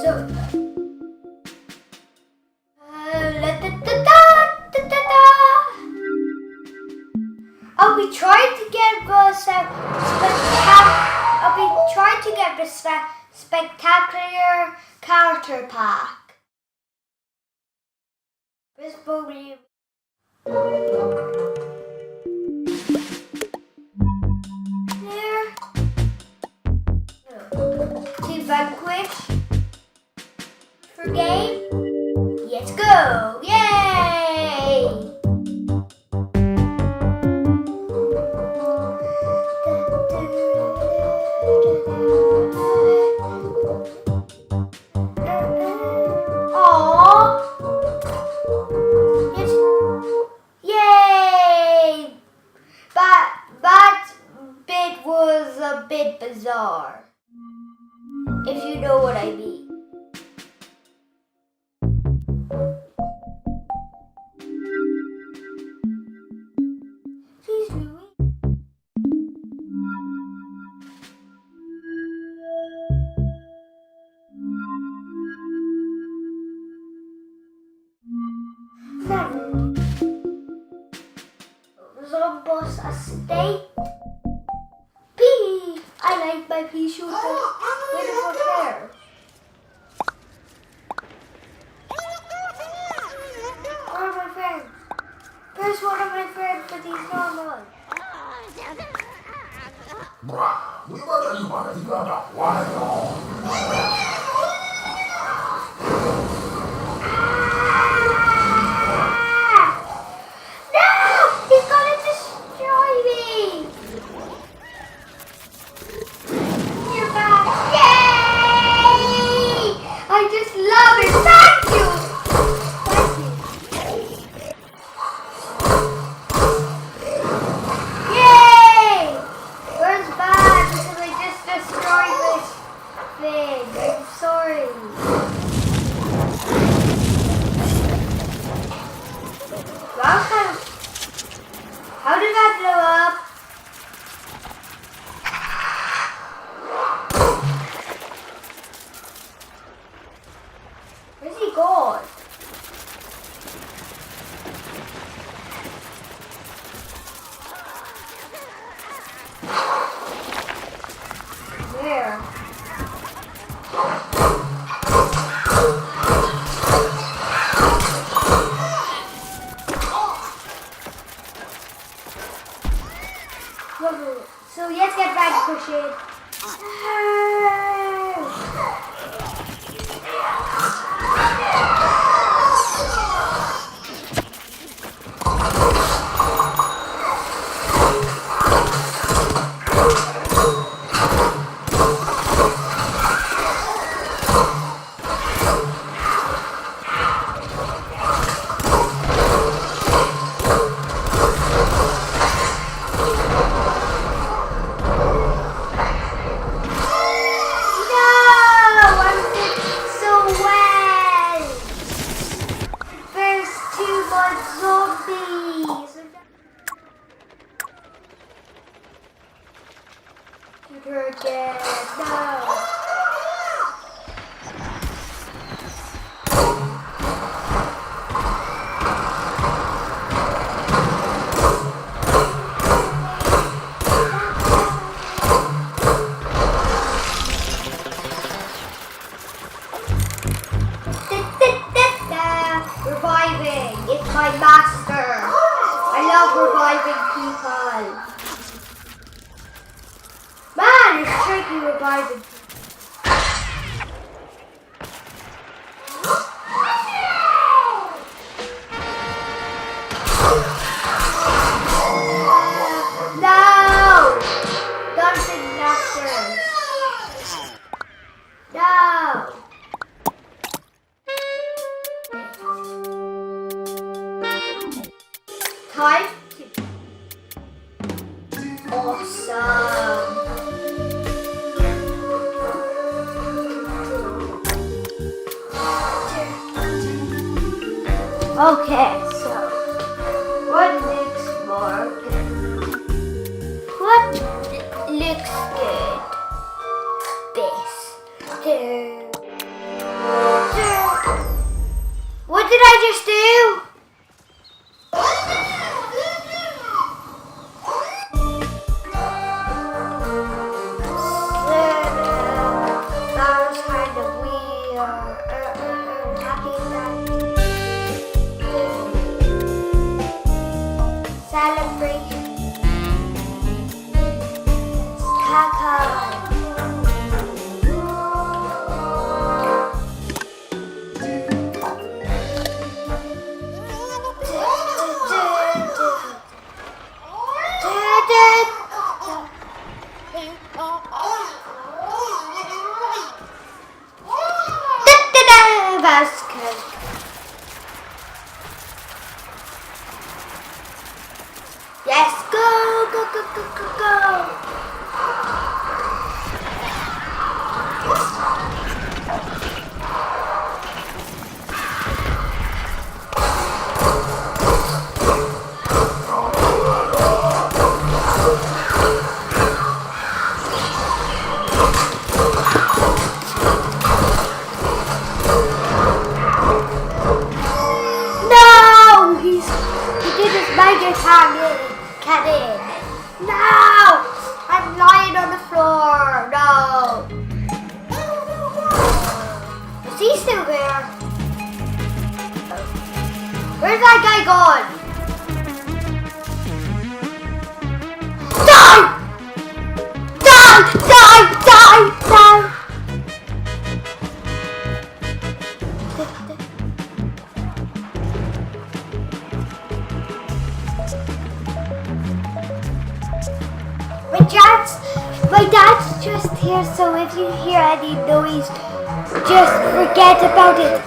So, la-da-da-da-da-da-da. I'll be trying to get the spectacular character pack. This booty. There. To vanquish. For game. Let's go! Yay! Aww! Yes. Yay! That bit was a bit bizarre. If you know what I mean. Zombos estate. Pee! I like my pea shooter with a hair. One of my friends. Where's one of my friends but he's not on? How did that blow up? Where's he gone? Where? So let's get back to pushing. Reviving, it's my master. I love reviving people. Man, it's tricky reviving people. No! Dancing masters. No! Time to... Awesome! Okay, so what looks more good? What looks good? This. Basket. Yes, go, go, go, go, go, go. Cat in. No! I'm lying on the floor. No. Is he still there? Where's that guy gone? Die! Die! Die! Die! Die! My dad's just here, so if you hear any noise, just forget about it.